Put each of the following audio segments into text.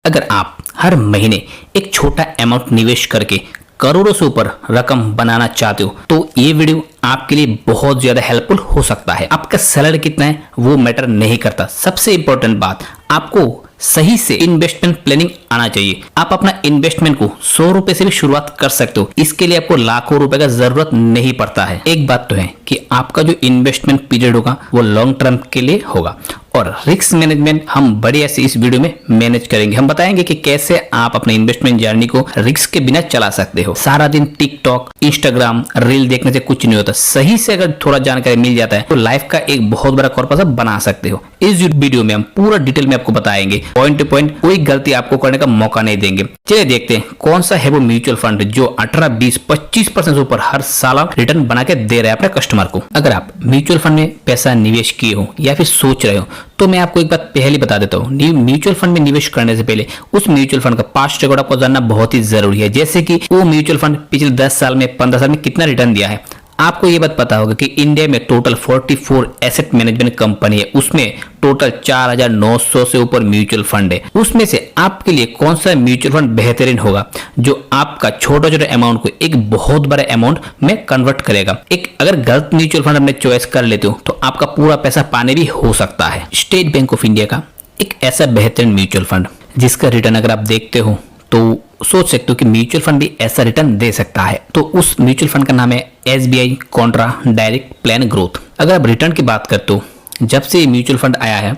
अगर आप हर महीने एक छोटा अमाउंट निवेश करके करोड़ों से ऊपर रकम बनाना चाहते हो तो ये वीडियो आपके लिए बहुत ज्यादा हेल्पफुल हो सकता है। आपका सैलरी कितना है वो मैटर नहीं करता। सबसे इंपॉर्टेंट बात, आपको सही से इन्वेस्टमेंट प्लानिंग आना चाहिए। आप अपना इन्वेस्टमेंट को 100 रुपए से भी शुरुआत कर सकते हो। इसके लिए आपको लाखों रुपए का जरूरत नहीं पड़ता है। एक बात तो है कि आपका जो इन्वेस्टमेंट पीरियड होगा वो लॉन्ग टर्म के लिए होगा और रिस्क मैनेजमेंट हम बढ़िया से इस वीडियो में मैनेज करेंगे। हम बताएंगे कि कैसे आप अपने इन्वेस्टमेंट जर्नी को रिस्क के बिना चला सकते हो। सारा दिन टिकटॉक, इंस्टाग्राम, रील देखने से कुछ नहीं होता। सही से अगर थोड़ा जानकारी मिल जाता है तो लाइफ का एक बहुत बड़ा कॉर्पस बना सकते हो। इस वीडियो में हम पूरा डिटेल में आपको बताएंगे, पॉइंट टू पॉइंट, कोई गलती आपको करने का मौका नहीं देंगे। चलिए देखते हैं कौन सा है वो म्यूचुअल फंड जो 18, 20, 25% से ऊपर हर साल रिटर्न बना के दे रहा है अपने कस्टमर को। अगर आप म्यूचुअल फंड में पैसा निवेश किए हो या फिर सोच रहे हो तो मैं आपको एक बात पहले बता देता हूँ। म्यूचुअल फंड में निवेश करने से पहले उस म्यूचुअल फंड का पास्ट रिकॉर्ड आपको जानना बहुत ही जरूरी है। जैसे कि वो म्यूचुअल फंड पिछले 10 साल में, 15 साल में कितना रिटर्न दिया है। आपको ये बात पता होगा कि इंडिया में टोटल 44 एसेट मैनेजमेंट कंपनी है। उसमें टोटल 4900 से ऊपर म्यूचुअल फंड है। उसमें से आपके लिए कौन सा म्यूचुअल फंड बेहतरीन होगा जो आपका छोटा छोटा अमाउंट को एक बहुत बड़ा अमाउंट में कन्वर्ट करेगा। एक अगर गलत म्यूचुअल फंड अपने चॉइस कर लेते हो तो आपका पूरा पैसा पाने भी हो सकता है। स्टेट बैंक ऑफ इंडिया का एक ऐसा बेहतरीन म्यूचुअल फंड जिसका रिटर्न अगर आप देखते हो तो सोच सकते हो कि म्यूचुअल फंड भी ऐसा रिटर्न दे सकता है। तो उस म्यूचुअल फंड का नाम है SBI Contra direct plan growth. अगर आप रिटर्न की बात करते हो, जब से म्यूचुअल फंड आया है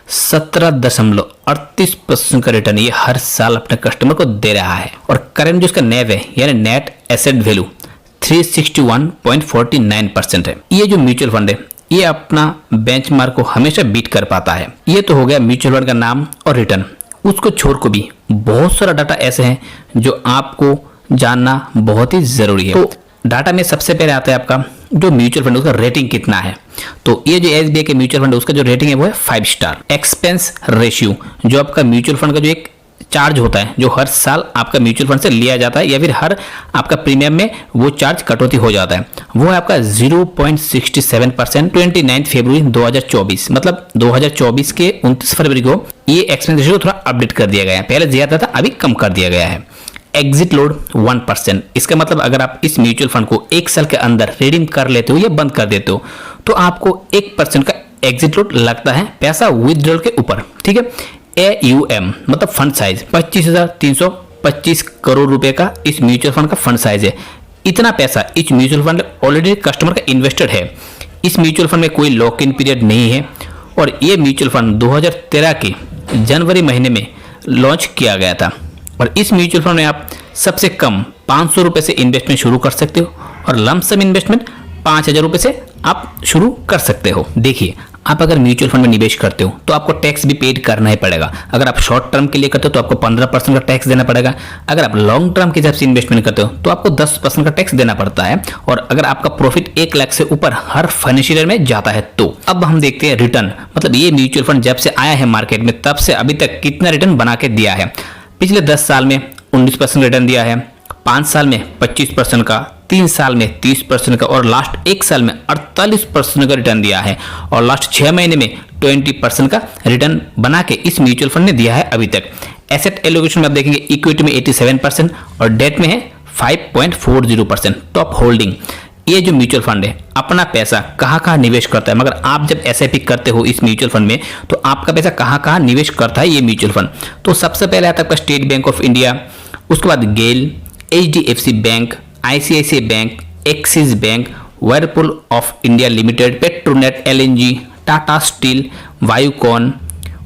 17.38% का रिटर्न ये हर साल अपने कस्टमर को दे रहा है। और करंट जो इसका NAV है यानी नेट एसेट वैल्यू 361.49% है। ये जो म्यूचुअल फंड है ये अपना बेंचमार्क को हमेशा बीट कर पाता है। ये तो हो गया म्यूचुअल फंड का नाम और रिटर्न। उसको छोड़ को भी बहुत सारा डाटा ऐसे हैं जो आपको जानना बहुत ही जरूरी है। तो डाटा में सबसे पहले आता है आपका जो म्यूचुअल फंड उसका रेटिंग कितना है। तो ये जो SBI के म्यूचुअल फंड है उसका जो रेटिंग है वो है 5 स्टार। एक्सपेंस रेशियो जो आपका म्यूचुअल फंड का जो एक चार्ज होता है जो हर साल आपका म्यूचुअल फंड से लिया जाता है या फिर हर आपका प्रीमियम में वो चार्ज कटौती हो जाता है, वो है आपका 0.67%। 29 फरवरी 2024 मतलब 2024 के 29 फरवरी को ये एक्सपेंस रेशियो थोड़ा अपडेट कर दिया गया है। पहले ज्यादा था, अभी कम कर दिया गया है। Exit load 1%। इसका मतलब अगर आप इस म्यूचुअल फंड को 1 साल के अंदर रिडीम कर लेते हो या बंद कर देते हो तो आपको 1% का एग्जिट लोड लगता है पैसा विथड्रॉल के ऊपर। ठीक है। AUM मतलब फंड साइज 25,325 करोड़ रुपए का इस म्यूचुअल फंड का फंड साइज है। इतना पैसा इस म्यूचुअल फंड ऑलरेडी कस्टमर का इन्वेस्टेड है। इस म्यूचुअल फंड में कोई लॉक इन पीरियड नहीं है और ये म्यूचुअल फंड 2013 के जनवरी महीने में लॉन्च किया गया था। और इस म्यूचुअल फंड में आप सबसे कम 500 रुपए से इन्वेस्टमेंट शुरू कर सकते हो और लमसम इन्वेस्टमेंट 5000 रुपए से आप शुरू कर सकते हो। देखिए, आप अगर म्यूचुअल फंड में निवेश करते हो तो आपको टैक्स भी पेड करना ही पड़ेगा। अगर आप शॉर्ट टर्म के लिए करते हो तो आपको 15% का टैक्स देना पड़ेगा। अगर आप लॉन्ग टर्म के हिसाब से इन्वेस्टमेंट करते हो तो आपको 10% का टैक्स देना पड़ता है। और अगर आपका प्रॉफिट 1 लाख से ऊपर हर फाइनेंशियल ईयर में जाता है तो अब हम देखते हैं रिटर्न, मतलब ये म्यूचुअल फंड जब से आया है मार्केट में तब से अभी तक कितना रिटर्न बना के दिया है। पिछले 10 साल में 19% रिटर्न दिया है, 5 साल में 25% का, 3 साल में 30% का और लास्ट 1 साल में 48% का रिटर्न दिया है और लास्ट 6 महीने में 20% का रिटर्न बना के इस म्यूचुअल फंड ने दिया है अभी तक। एसेट एलोकेशन में आप देखेंगे इक्विटी में 87% और डेट में है 5.40%। टॉप होल्डिंग, ये जो म्यूचुअल फंड है अपना पैसा कहाँ निवेश करता है। मगर आप जब SIP करते हो इस म्यूचुअल फंड में तो आपका पैसा कहाँ निवेश करता है ये म्यूचुअल फंड। तो सबसे पहले आता है आपका स्टेट बैंक ऑफ इंडिया, उसके बाद GAIL, HDFC Bank, ICICI Bank, Axis Bank, Whirlpool of India Limited, Petronet LNG, Tata Steel, वायुकॉन,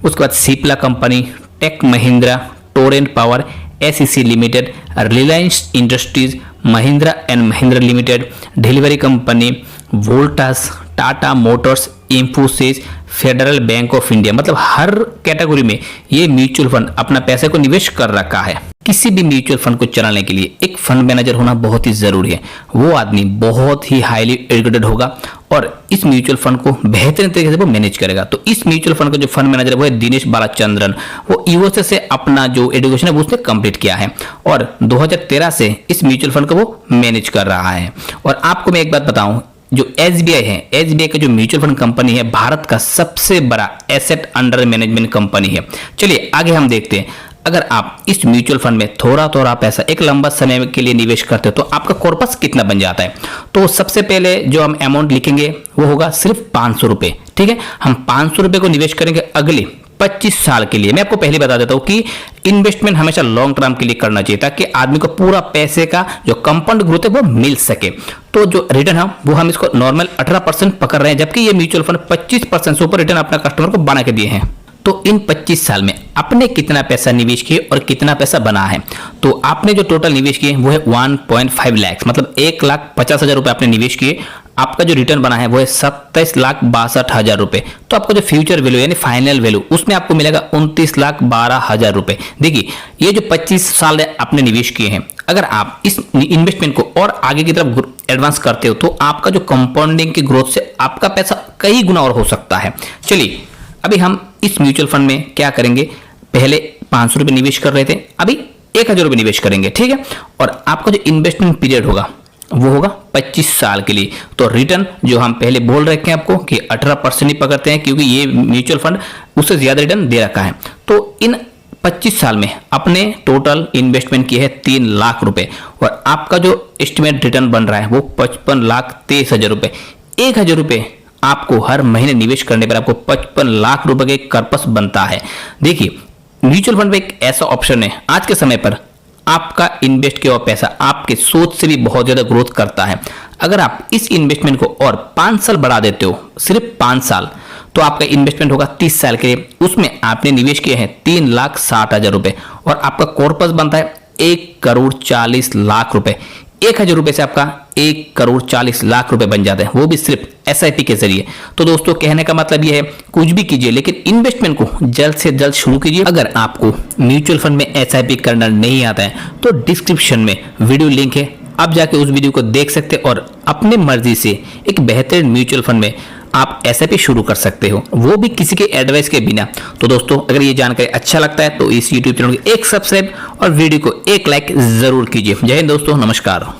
उसके बाद Cipla company, Tech Mahindra, Torrent Power, SEC Limited, Reliance Industries, Mahindra and Mahindra Limited, Delhivery company, Voltas, Tata Motors, Infosys, Federal Bank of India. मतलब हर category में ये mutual fund अपना पैसे को निवेश कर रखा है। किसी भी म्यूचुअल फंड को चलाने के लिए एक फंड मैनेजर होना बहुत ही जरूरी है। वो आदमी बहुत ही हाईली एजुकेटेड होगा और इस म्यूचुअल फंड को बेहतरीन तरीके से वो मैनेज करेगा। तो इस म्यूचुअल फंड का जो फंड मैनेजर है वो है दिनेश बालाचंद्रन। वो यूएसए से अपना जो एजुकेशन है वो उसने कंप्लीट किया है और 2013 से इस म्यूचुअल फंड को वो मैनेज कर रहा है। और आपको मैं एक बात बताऊं, जो SBI है, SBI का जो म्यूचुअल फंड कंपनी है भारत का सबसे बड़ा एसेट अंडर मैनेजमेंट कंपनी है। चलिए आगे हम देखते हैं। अगर आप इस म्यूचुअल फंड में थोड़ा थोड़ा पैसा एक लंबा समय के लिए निवेश करते हो तो आपका कॉर्पस कितना बन जाता है। तो सबसे पहले जो हम अमाउंट लिखेंगे वो होगा सिर्फ 500 रुपये। ठीक है, हम 500 रुपये को निवेश करेंगे अगले 25 साल के लिए। मैं आपको पहले बता देता हूं कि इन्वेस्टमेंट हमेशा लॉन्ग टर्म के लिए करना चाहिए ताकि आदमी को पूरा पैसे का जो कंपाउंड ग्रोथ है वो मिल सके। तो जो रिटर्न है वो हम इसको नॉर्मल 18% पकड़ रहे हैं, जबकि ये म्यूचुअल फंड 25% से ऊपर रिटर्न अपना कस्टमर को बना के दिए हैं। तो इन 25 साल में आपने कितना पैसा निवेश किए और कितना पैसा बना है। तो आपने जो टोटल निवेश किए वो है 1.5 लाख, मतलब 1,50,000 रुपए आपने निवेश किए। आपका जो रिटर्न बना है वो है 27,62,000 रुपए। तो आपका जो फ्यूचर वैल्यू यानी फाइनल वैल्यू उसमें आपको मिलेगा 29,12,000 रुपए। देखिए, ये जो 25 साल आपने निवेश किए हैं, अगर आप इस इन्वेस्टमेंट को और आगे की तरफ एडवांस करते हो तो आपका जो कंपाउंडिंग की ग्रोथ से आपका पैसा कई गुना और हो सकता है। चलिए, अभी हम इस म्यूचुअल फंड में क्या करेंगे, पहले 500 रुपये निवेश कर रहे थे, अभी 1,000 रुपये निवेश करेंगे। ठीक है, और आपका जो इन्वेस्टमेंट पीरियड होगा वो होगा 25 साल के लिए। तो रिटर्न जो हम पहले बोल रखे हैं आपको कि 18% ही पकड़ते हैं, क्योंकि ये म्यूचुअल फंड उससे ज्यादा रिटर्न दे रखा है। तो इन 25 साल में अपने टोटल इन्वेस्टमेंट की है 3 लाख रुपए और आपका जो एस्टिमेट रिटर्न बन रहा है वो 55,23,000 रुपए। 1,000 रुपए आपको हर महीने निवेश करने पर आपको 55 लाख रुपए के कॉर्पस बनता है। देखिए, म्यूचुअल फंड में एक ऐसा ऑप्शन है आज के समय पर आपका इन्वेस्ट किया हुआ पैसा आपके सोच से भी बहुत ज्यादा ग्रोथ करता है। अगर आप इस इन्वेस्टमेंट को और 5 साल बढ़ा देते हो, सिर्फ 5 साल, तो आपका इन्वेस्टमेंट होगा 30 साल के लिए। उसमें आपने निवेश किए हैं 3,60,000 रुपए और आपका कॉर्पस बनता है 1,40,00,000 रुपए। 1,000 रुपए से आपका 1,40,00,000 रुपए बन जाते हैं, वो भी सिर्फ SIP के जरिए। तो दोस्तों, कहने का मतलब यह है कुछ भी कीजिए लेकिन इन्वेस्टमेंट को जल्द से जल्द शुरू कीजिए। अगर आपको म्यूचुअल फंड में SIP करना नहीं आता है तो डिस्क्रिप्शन में वीडियो लिंक है, आप जाके उस वीडियो को देख सकते हैं और अपने मर्जी से एक बेहतरीन म्यूचुअल फंड में आप SIP शुरू कर सकते हो, वो भी किसी के एडवाइस के बिना। तो दोस्तों, अगर ये जानकारी अच्छा लगता है तो इस YouTube चैनल को एक सब्सक्राइब और वीडियो को एक लाइक जरूर कीजिए। जय हिंद दोस्तों, नमस्कार।